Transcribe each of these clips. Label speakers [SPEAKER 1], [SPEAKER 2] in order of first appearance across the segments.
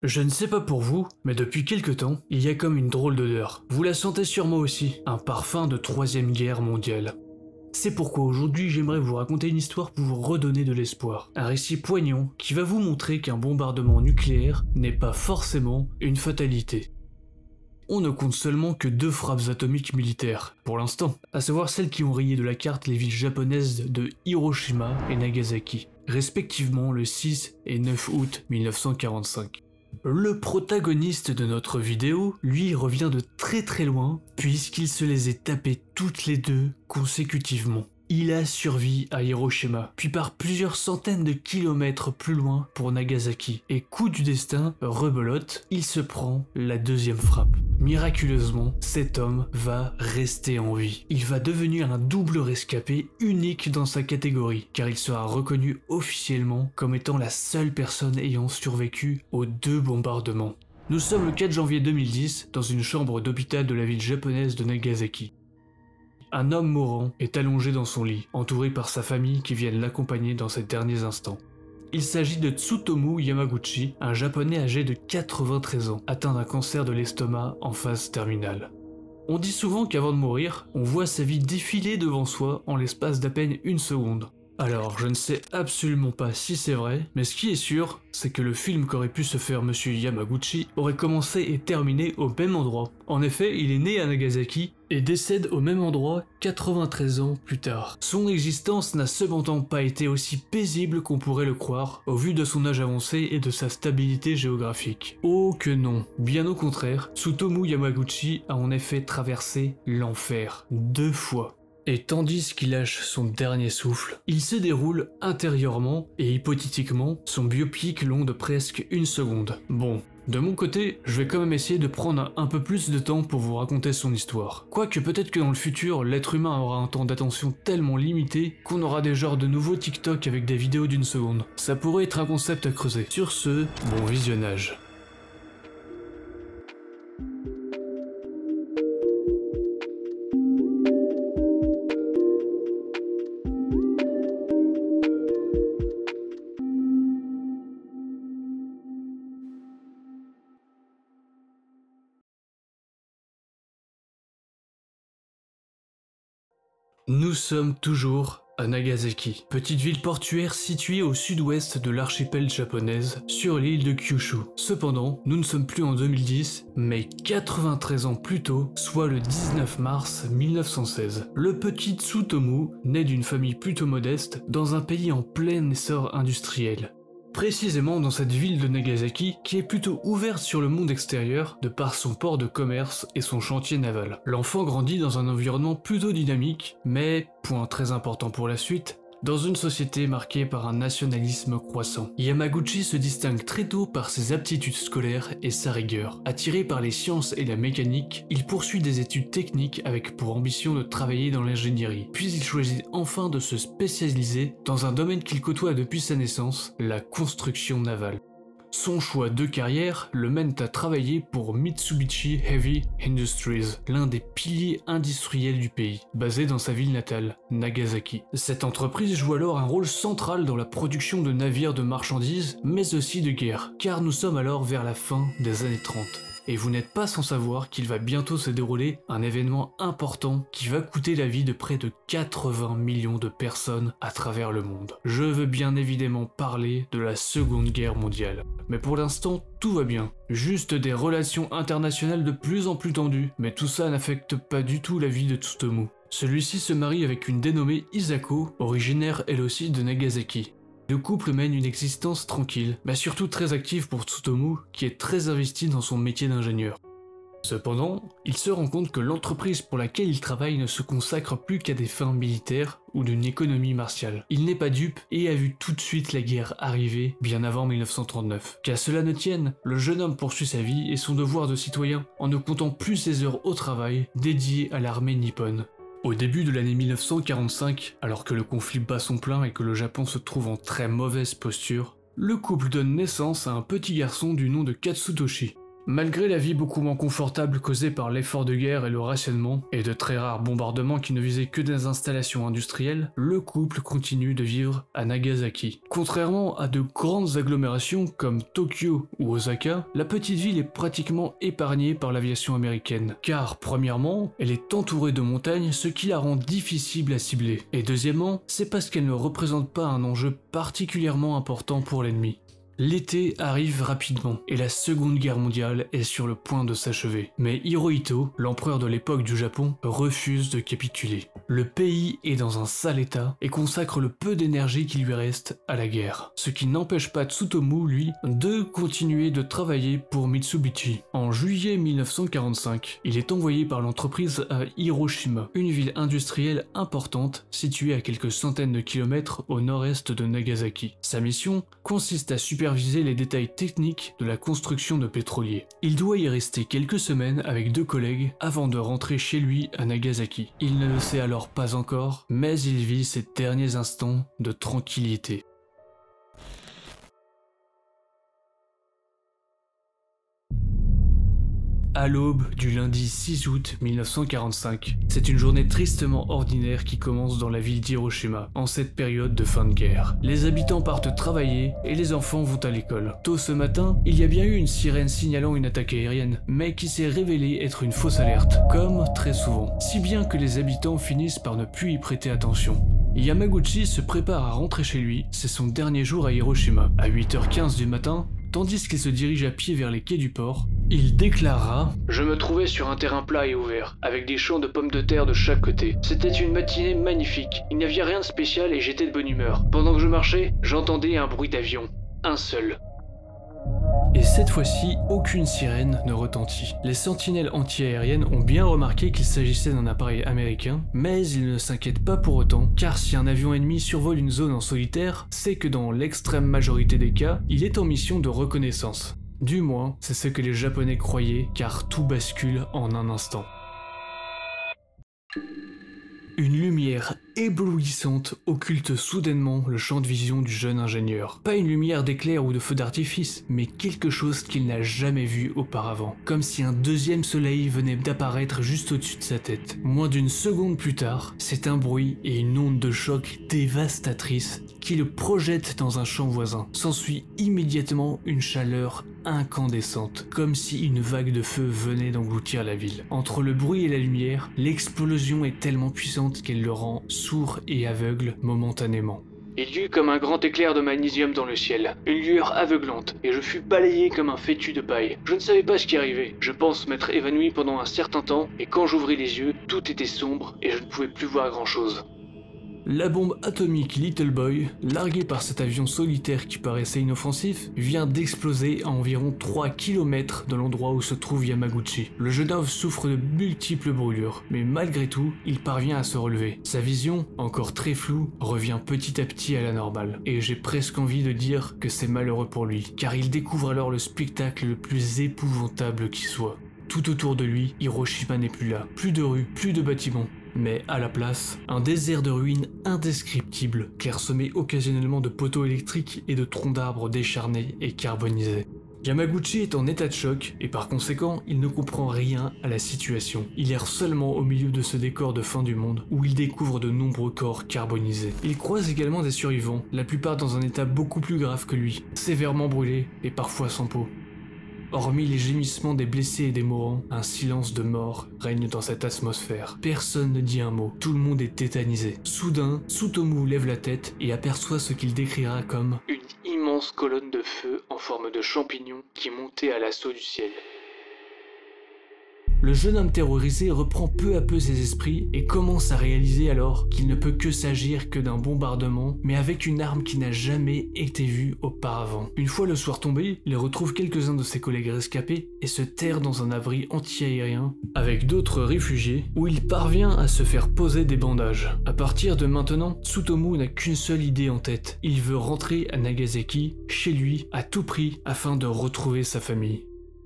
[SPEAKER 1] Je ne sais pas pour vous, mais depuis quelque temps, il y a comme une drôle d'odeur. Vous la sentez sûrement aussi, un parfum de Troisième Guerre mondiale. C'est pourquoi aujourd'hui j'aimerais vous raconter une histoire pour vous redonner de l'espoir. Un récit poignant qui va vous montrer qu'un bombardement nucléaire n'est pas forcément une fatalité. On ne compte seulement que 2 frappes atomiques militaires, pour l'instant, à savoir celles qui ont rayé de la carte les villes japonaises de Hiroshima et Nagasaki, respectivement le 6 et 9 août 1945. Le protagoniste de notre vidéo, lui, revient de très loin, puisqu'il se les est tapées toutes les 2 consécutivement. Il a survécu à Hiroshima, puis par plusieurs centaines de kilomètres plus loin pour Nagasaki, et coup du destin, rebelote, il se prend la 2e frappe. Miraculeusement, cet homme va rester en vie. Il va devenir un double rescapé unique dans sa catégorie, car il sera reconnu officiellement comme étant la seule personne ayant survécu aux 2 bombardements. Nous sommes le 4 janvier 2010 dans une chambre d'hôpital de la ville japonaise de Nagasaki. Un homme mourant est allongé dans son lit, entouré par sa famille qui viennent l'accompagner dans ses derniers instants. Il s'agit de Tsutomu Yamaguchi, un japonais âgé de 93 ans, atteint d'un cancer de l'estomac en phase terminale. On dit souvent qu'avant de mourir, on voit sa vie défiler devant soi en l'espace d'à peine 1 seconde. Alors, je ne sais absolument pas si c'est vrai, mais ce qui est sûr, c'est que le film qu'aurait pu se faire Monsieur Yamaguchi aurait commencé et terminé au même endroit. En effet, il est né à Nagasaki et décède au même endroit 93 ans plus tard. Son existence n'a cependant pas été aussi paisible qu'on pourrait le croire, au vu de son âge avancé et de sa stabilité géographique. Oh que non, bien au contraire, Tsutomu Yamaguchi a en effet traversé l'enfer 2 fois. Et tandis qu'il lâche son dernier souffle, il se déroule intérieurement et hypothétiquement son biopic long de presque 1 seconde. Bon, de mon côté, je vais quand même essayer de prendre un peu plus de temps pour vous raconter son histoire. Quoique peut-être que dans le futur, l'être humain aura un temps d'attention tellement limité qu'on aura des genres de nouveaux TikTok avec des vidéos d'1 seconde. Ça pourrait être un concept à creuser. Sur ce, bon visionnage. Nous sommes toujours à Nagasaki, petite ville portuaire située au sud-ouest de l'archipel japonaise, sur l'île de Kyushu. Cependant, nous ne sommes plus en 2010, mais 93 ans plus tôt, soit le 19 mars 1916. Le petit Tsutomu naît d'une famille plutôt modeste, dans un pays en plein essor industriel. Précisément dans cette ville de Nagasaki, qui est plutôt ouverte sur le monde extérieur de par son port de commerce et son chantier naval. L'enfant grandit dans un environnement plutôt dynamique, mais, point très important pour la suite, dans une société marquée par un nationalisme croissant. Yamaguchi se distingue très tôt par ses aptitudes scolaires et sa rigueur. Attiré par les sciences et la mécanique, il poursuit des études techniques avec pour ambition de travailler dans l'ingénierie. Puis il choisit enfin de se spécialiser dans un domaine qu'il côtoie depuis sa naissance, la construction navale. Son choix de carrière le mène à travailler pour Mitsubishi Heavy Industries, l'un des piliers industriels du pays, basé dans sa ville natale, Nagasaki. Cette entreprise joue alors un rôle central dans la production de navires de marchandises, mais aussi de guerre, car nous sommes alors vers la fin des années 30. Et vous n'êtes pas sans savoir qu'il va bientôt se dérouler un événement important qui va coûter la vie de près de 80 millions de personnes à travers le monde. Je veux bien évidemment parler de la Seconde Guerre mondiale. Mais pour l'instant, tout va bien. Juste des relations internationales de plus en plus tendues, mais tout ça n'affecte pas du tout la vie de Tsutomu. Celui-ci se marie avec une dénommée Isako, originaire elle aussi de Nagasaki. Le couple mène une existence tranquille, mais surtout très active pour Tsutomu, qui est très investi dans son métier d'ingénieur. Cependant, il se rend compte que l'entreprise pour laquelle il travaille ne se consacre plus qu'à des fins militaires ou d'une économie martiale. Il n'est pas dupe et a vu tout de suite la guerre arriver bien avant 1939. Qu'à cela ne tienne, le jeune homme poursuit sa vie et son devoir de citoyen en ne comptant plus ses heures au travail dédiées à l'armée nippone. Au début de l'année 1945, alors que le conflit bat son plein et que le Japon se trouve en très mauvaise posture, le couple donne naissance à un petit garçon du nom de Katsutoshi. Malgré la vie beaucoup moins confortable causée par l'effort de guerre et le rationnement, et de très rares bombardements qui ne visaient que des installations industrielles, le couple continue de vivre à Nagasaki. Contrairement à de grandes agglomérations comme Tokyo ou Osaka, la petite ville est pratiquement épargnée par l'aviation américaine. Car, premièrement, elle est entourée de montagnes, ce qui la rend difficile à cibler. Et deuxièmement, c'est parce qu'elle ne représente pas un enjeu particulièrement important pour l'ennemi. L'été arrive rapidement et la Seconde Guerre mondiale est sur le point de s'achever. Mais Hirohito, l'empereur de l'époque du Japon, refuse de capituler. Le pays est dans un sale état et consacre le peu d'énergie qui lui reste à la guerre. Ce qui n'empêche pas Tsutomu, lui, de continuer de travailler pour Mitsubishi. En juillet 1945, il est envoyé par l'entreprise à Hiroshima, une ville industrielle importante située à quelques centaines de kilomètres au nord-est de Nagasaki. Sa mission consiste à superviser les détails techniques de la construction de pétroliers. Il doit y rester quelques semaines avec 2 collègues avant de rentrer chez lui à Nagasaki. Il ne le sait alors pas encore, mais il vit ses derniers instants de tranquillité. À l'aube du lundi 6 août 1945, c'est une journée tristement ordinaire qui commence dans la ville d'Hiroshima, en cette période de fin de guerre. Les habitants partent travailler et les enfants vont à l'école. Tôt ce matin, il y a bien eu une sirène signalant une attaque aérienne, mais qui s'est révélée être une fausse alerte, comme très souvent, si bien que les habitants finissent par ne plus y prêter attention. Yamaguchi se prépare à rentrer chez lui, c'est son dernier jour à Hiroshima. À 8h15 du matin, tandis qu'il se dirige à pied vers les quais du port, il déclara « Je me trouvais sur un terrain plat et ouvert, avec des champs de pommes de terre de chaque côté. C'était une matinée magnifique, il n'y avait rien de spécial et j'étais de bonne humeur. Pendant que je marchais, j'entendais un bruit d'avion. Un seul. » Et cette fois-ci, aucune sirène ne retentit. Les sentinelles anti-aériennes ont bien remarqué qu'il s'agissait d'un appareil américain, mais ils ne s'inquiètent pas pour autant, car si un avion ennemi survole une zone en solitaire, c'est que dans l'extrême majorité des cas, il est en mission de reconnaissance. Du moins, c'est ce que les Japonais croyaient, car tout bascule en un instant. Une lumière éblouissante occulte soudainement le champ de vision du jeune ingénieur. Pas une lumière d'éclair ou de feu d'artifice, mais quelque chose qu'il n'a jamais vu auparavant. Comme si un deuxième soleil venait d'apparaître juste au-dessus de sa tête. Moins d'une seconde plus tard, c'est un bruit et une onde de choc dévastatrice qui le projette dans un champ voisin. S'ensuit immédiatement une chaleur incandescente, comme si une vague de feu venait d'engloutir la ville. Entre le bruit et la lumière, l'explosion est tellement puissante qu'elle le rend sourd et aveugle momentanément. Il y eut comme un grand éclair de magnésium dans le ciel, une lueur aveuglante, et je fus balayé comme un fétu de paille. Je ne savais pas ce qui arrivait, je pense m'être évanoui pendant un certain temps, et quand j'ouvris les yeux, tout était sombre et je ne pouvais plus voir grand-chose. La bombe atomique Little Boy, larguée par cet avion solitaire qui paraissait inoffensif, vient d'exploser à environ 3 km de l'endroit où se trouve Yamaguchi. Le jeune homme souffre de multiples brûlures, mais malgré tout, il parvient à se relever. Sa vision, encore très floue, revient petit à petit à la normale. Et j'ai presque envie de dire que c'est malheureux pour lui, car il découvre alors le spectacle le plus épouvantable qui soit. Tout autour de lui, Hiroshima n'est plus là. Plus de rues, plus de bâtiments. Mais à la place, un désert de ruines indescriptibles, clairsemé occasionnellement de poteaux électriques et de troncs d'arbres décharnés et carbonisés. Yamaguchi est en état de choc et par conséquent, il ne comprend rien à la situation. Il erre seulement au milieu de ce décor de fin du monde où il découvre de nombreux corps carbonisés. Il croise également des survivants, la plupart dans un état beaucoup plus grave que lui, sévèrement brûlés et parfois sans peau. Hormis les gémissements des blessés et des mourants, un silence de mort règne dans cette atmosphère. Personne ne dit un mot, tout le monde est tétanisé. Soudain, Tsutomu lève la tête et aperçoit ce qu'il décrira comme une immense colonne de feu en forme de champignon qui montait à l'assaut du ciel. Le jeune homme terrorisé reprend peu à peu ses esprits et commence à réaliser alors qu'il ne peut que s'agir que d'un bombardement, mais avec une arme qui n'a jamais été vue auparavant. Une fois le soir tombé, il retrouve quelques-uns de ses collègues rescapés et se terre dans un abri anti-aérien avec d'autres réfugiés où il parvient à se faire poser des bandages. À partir de maintenant, Tsutomu n'a qu'une seule idée en tête. Il veut rentrer à Nagasaki, chez lui, à tout prix, afin de retrouver sa famille.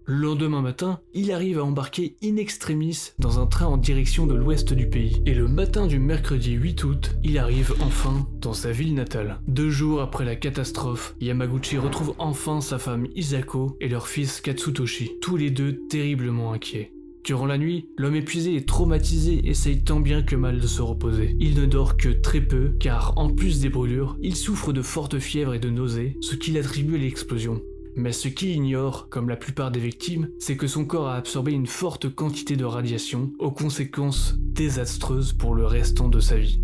[SPEAKER 1] Le lendemain matin, il arrive à embarquer in extremis dans un train en direction de l'ouest du pays. Et le matin du mercredi 8 août, il arrive enfin dans sa ville natale. 2 jours après la catastrophe, Yamaguchi retrouve enfin sa femme Isako et leur fils Katsutoshi, tous les deux terriblement inquiets. Durant la nuit, l'homme épuisé et traumatisé essaye tant bien que mal de se reposer. Il ne dort que très peu, car en plus des brûlures, il souffre de fortes fièvres et de nausées, ce qu'il attribue à l'explosion. Mais ce qu'il ignore, comme la plupart des victimes, c'est que son corps a absorbé une forte quantité de radiation, aux conséquences désastreuses pour le restant de sa vie.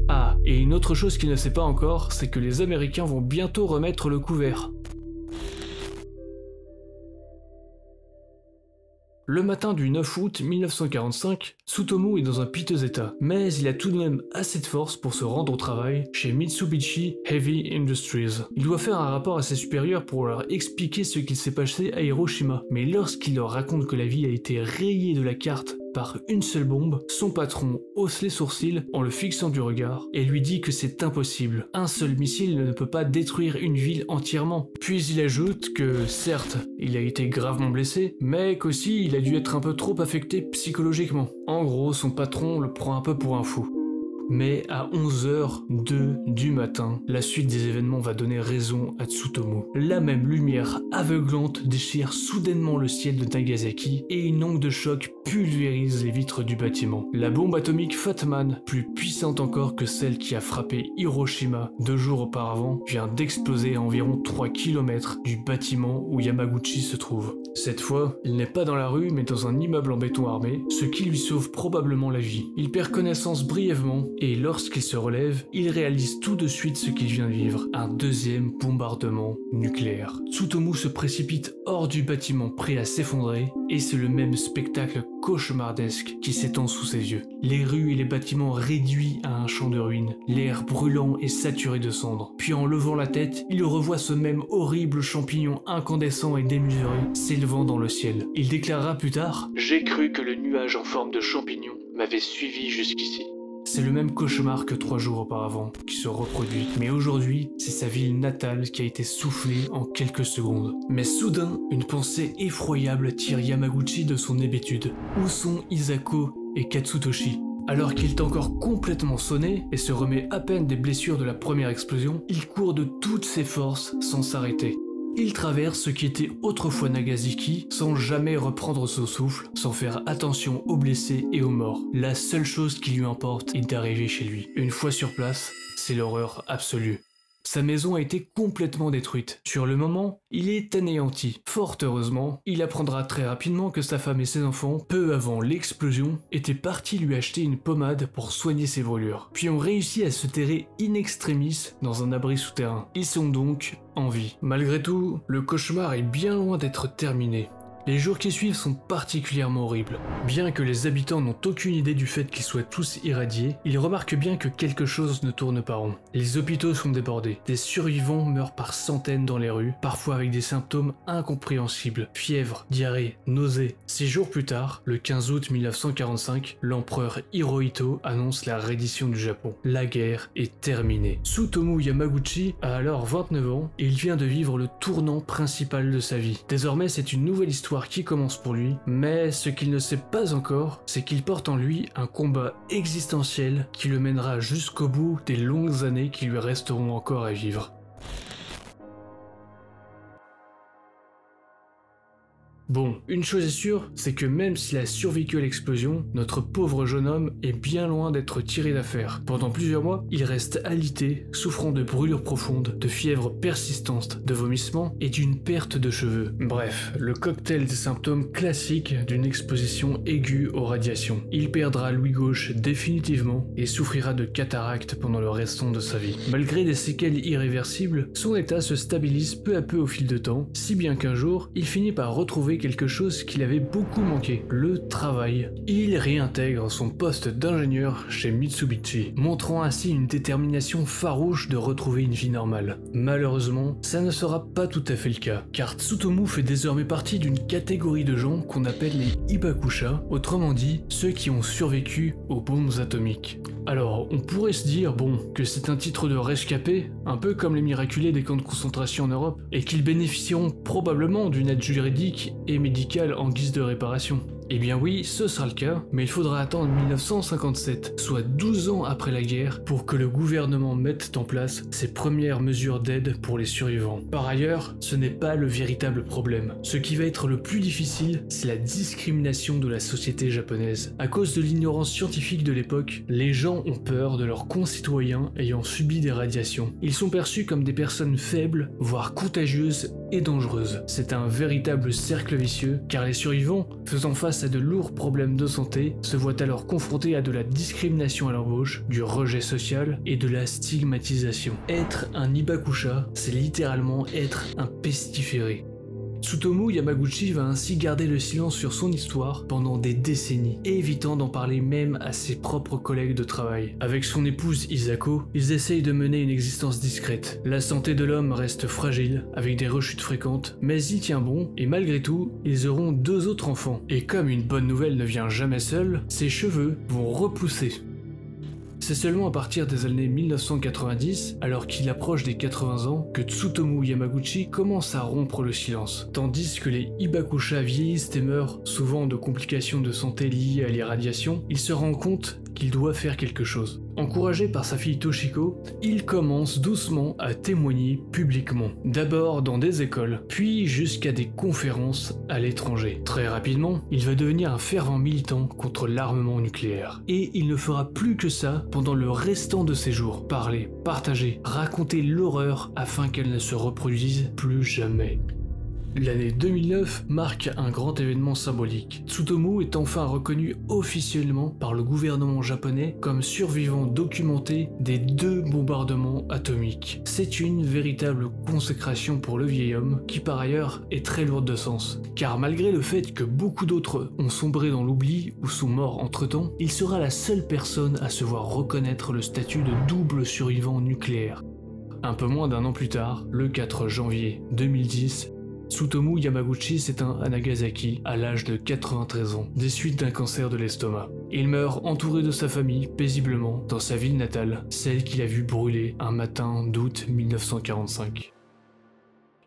[SPEAKER 1] Ah, et une autre chose qu'il ne sait pas encore, c'est que les Américains vont bientôt remettre le couvert. Le matin du 9 août 1945, Tsutomu est dans un piteux état, mais il a tout de même assez de force pour se rendre au travail chez Mitsubishi Heavy Industries. Il doit faire un rapport à ses supérieurs pour leur expliquer ce qu'il s'est passé à Hiroshima, mais lorsqu'il leur raconte que la ville a été rayée de la carte par une seule bombe, son patron hausse les sourcils en le fixant du regard et lui dit que c'est impossible. Un seul missile ne peut pas détruire une ville entièrement. Puis il ajoute que, certes, il a été gravement blessé, mais qu'aussi il a dû être un peu trop affecté psychologiquement. En gros, son patron le prend un peu pour un fou. Mais à 11h02 du matin, la suite des événements va donner raison à Tsutomu. La même lumière aveuglante déchire soudainement le ciel de Nagasaki et une onde de choc pulvérise les vitres du bâtiment. La bombe atomique Fat Man, plus puissante encore que celle qui a frappé Hiroshima 2 jours auparavant, vient d'exploser à environ 3 km du bâtiment où Yamaguchi se trouve. Cette fois, il n'est pas dans la rue mais dans un immeuble en béton armé, ce qui lui sauve probablement la vie. Il perd connaissance brièvement et lorsqu'il se relève, il réalise tout de suite ce qu'il vient de vivre, un deuxième bombardement nucléaire. Tsutomu se précipite hors du bâtiment prêt à s'effondrer et c'est le même spectacle cauchemardesque qui s'étend sous ses yeux. Les rues et les bâtiments réduits à un champ de ruines, l'air brûlant et saturé de cendres. Puis en levant la tête, il revoit ce même horrible champignon incandescent et démesuré s'élevant dans le ciel. Il déclarera plus tard « J'ai cru que le nuage en forme de champignon m'avait suivi jusqu'ici ». C'est le même cauchemar que 3 jours auparavant qui se reproduit. Mais aujourd'hui, c'est sa ville natale qui a été soufflée en quelques secondes. Mais soudain, une pensée effroyable tire Yamaguchi de son hébétude. Où sont Isako et Katsutoshi ? Alors qu'il est encore complètement sonné et se remet à peine des blessures de la première explosion, il court de toutes ses forces sans s'arrêter. Il traverse ce qui était autrefois Nagasaki sans jamais reprendre son souffle, sans faire attention aux blessés et aux morts. La seule chose qui lui importe est d'arriver chez lui. Une fois sur place, c'est l'horreur absolue. Sa maison a été complètement détruite. Sur le moment, il est anéanti. Fort heureusement, il apprendra très rapidement que sa femme et ses enfants, peu avant l'explosion, étaient partis lui acheter une pommade pour soigner ses brûlures. Puis ont réussi à se terrer in extremis dans un abri souterrain. Ils sont donc en vie. Malgré tout, le cauchemar est bien loin d'être terminé. Les jours qui suivent sont particulièrement horribles. Bien que les habitants n'ont aucune idée du fait qu'ils soient tous irradiés, ils remarquent bien que quelque chose ne tourne pas rond. Les hôpitaux sont débordés, des survivants meurent par centaines dans les rues, parfois avec des symptômes incompréhensibles, fièvre, diarrhée, nausées. 6 jours plus tard, le 15 août 1945, l'empereur Hirohito annonce la reddition du Japon. La guerre est terminée. Tsutomu Yamaguchi a alors 29 ans et il vient de vivre le tournant principal de sa vie. Désormais, c'est une nouvelle histoire qui commence pour lui, mais ce qu'il ne sait pas encore, c'est qu'il porte en lui un combat existentiel qui le mènera jusqu'au bout des longues années qui lui resteront encore à vivre. Bon, une chose est sûre, c'est que même s'il a survécu à l'explosion, notre pauvre jeune homme est bien loin d'être tiré d'affaire. Pendant plusieurs mois, il reste alité, souffrant de brûlures profondes, de fièvres persistantes, de vomissements et d'une perte de cheveux. Bref, le cocktail des symptômes classiques d'une exposition aiguë aux radiations. Il perdra l'ouïe gauche définitivement et souffrira de cataracte pendant le restant de sa vie. Malgré des séquelles irréversibles, son état se stabilise peu à peu au fil de temps, si bien qu'un jour, il finit par retrouver quelque chose qu'il avait beaucoup manqué, le travail. Il réintègre son poste d'ingénieur chez Mitsubishi, montrant ainsi une détermination farouche de retrouver une vie normale. Malheureusement, ça ne sera pas tout à fait le cas, car Tsutomu fait désormais partie d'une catégorie de gens qu'on appelle les Hibakusha, autrement dit, ceux qui ont survécu aux bombes atomiques. Alors, on pourrait se dire, bon, que c'est un titre de rescapé, un peu comme les miraculés des camps de concentration en Europe, et qu'ils bénéficieront probablement d'une aide juridique et médicale en guise de réparation. Eh bien oui, ce sera le cas, mais il faudra attendre 1957, soit 12 ans après la guerre, pour que le gouvernement mette en place ses premières mesures d'aide pour les survivants. Par ailleurs, ce n'est pas le véritable problème. Ce qui va être le plus difficile, c'est la discrimination de la société japonaise. À cause de l'ignorance scientifique de l'époque, les gens ont peur de leurs concitoyens ayant subi des radiations. Ils sont perçus comme des personnes faibles, voire contagieuses et dangereuses. C'est un véritable cercle vicieux, car les survivants, faisant face à de lourds problèmes de santé, se voient alors confrontés à de la discrimination à l'embauche, du rejet social et de la stigmatisation. Être un Hibakusha, c'est littéralement être un pestiféré. Tsutomu Yamaguchi va ainsi garder le silence sur son histoire pendant des décennies, évitant d'en parler même à ses propres collègues de travail. Avec son épouse Isako, ils essayent de mener une existence discrète. La santé de l'homme reste fragile, avec des rechutes fréquentes, mais il tient bon, et malgré tout, ils auront 2 autres enfants. Et comme une bonne nouvelle ne vient jamais seule, ses cheveux vont repousser. C'est seulement à partir des années 1990, alors qu'il approche des 80 ans, que Tsutomu Yamaguchi commence à rompre le silence. Tandis que les Hibakusha vieillissent et meurent, souvent de complications de santé liées à l'irradiation, il se rend compte qu'il doit faire quelque chose. Encouragé par sa fille Toshiko, il commence doucement à témoigner publiquement. D'abord dans des écoles, puis jusqu'à des conférences à l'étranger. Très rapidement, il va devenir un fervent militant contre l'armement nucléaire. Et il ne fera plus que ça pendant le restant de ses jours. Parler, partager, raconter l'horreur afin qu'elle ne se reproduise plus jamais. L'année 2009 marque un grand événement symbolique. Tsutomu est enfin reconnu officiellement par le gouvernement japonais comme survivant documenté des 2 bombardements atomiques. C'est une véritable consécration pour le vieil homme, qui par ailleurs est très lourde de sens. Car malgré le fait que beaucoup d'autres ont sombré dans l'oubli ou sont morts entre-temps, il sera la seule personne à se voir reconnaître le statut de double survivant nucléaire. Un peu moins d'1 an plus tard, le 4 janvier 2010, Tsutomu Yamaguchi s'éteint à Nagasaki à l'âge de 93 ans, des suites d'un cancer de l'estomac. Il meurt entouré de sa famille, paisiblement, dans sa ville natale, celle qu'il a vue brûler un matin d'août 1945.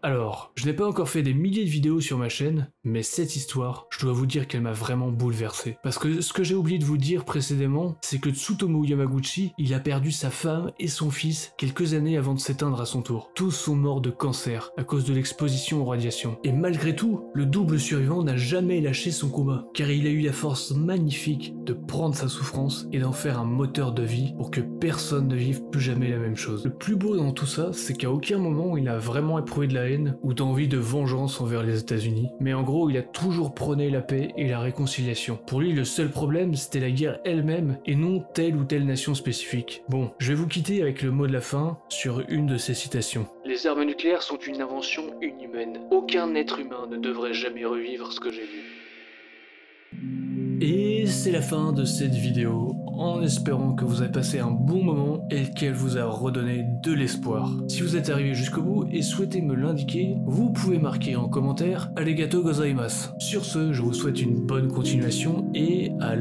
[SPEAKER 1] Alors, je n'ai pas encore fait des milliers de vidéos sur ma chaîne, mais cette histoire, je dois vous dire qu'elle m'a vraiment bouleversé. Parce que ce que j'ai oublié de vous dire précédemment, c'est que Tsutomu Yamaguchi, il a perdu sa femme et son fils quelques années avant de s'éteindre à son tour. Tous sont morts de cancer à cause de l'exposition aux radiations. Et malgré tout, le double survivant n'a jamais lâché son combat, car il a eu la force magnifique de prendre sa souffrance et d'en faire un moteur de vie pour que personne ne vive plus jamais la même chose. Le plus beau dans tout ça, c'est qu'à aucun moment il a vraiment éprouvé de la haine ou d'envie de vengeance envers les États-Unis. Mais en gros, il a toujours prôné la paix et la réconciliation. Pour lui, le seul problème, c'était la guerre elle-même et non telle ou telle nation spécifique. Bon, je vais vous quitter avec le mot de la fin sur une de ses citations. Les armes nucléaires sont une invention inhumaine. Aucun être humain ne devrait jamais revivre ce que j'ai vu. Et c'est la fin de cette vidéo, en espérant que vous avez passé un bon moment et qu'elle vous a redonné de l'espoir. Si vous êtes arrivé jusqu'au bout et souhaitez me l'indiquer, vous pouvez marquer en commentaire « Arigatou gozaimasu ». Sur ce, je vous souhaite une bonne continuation et à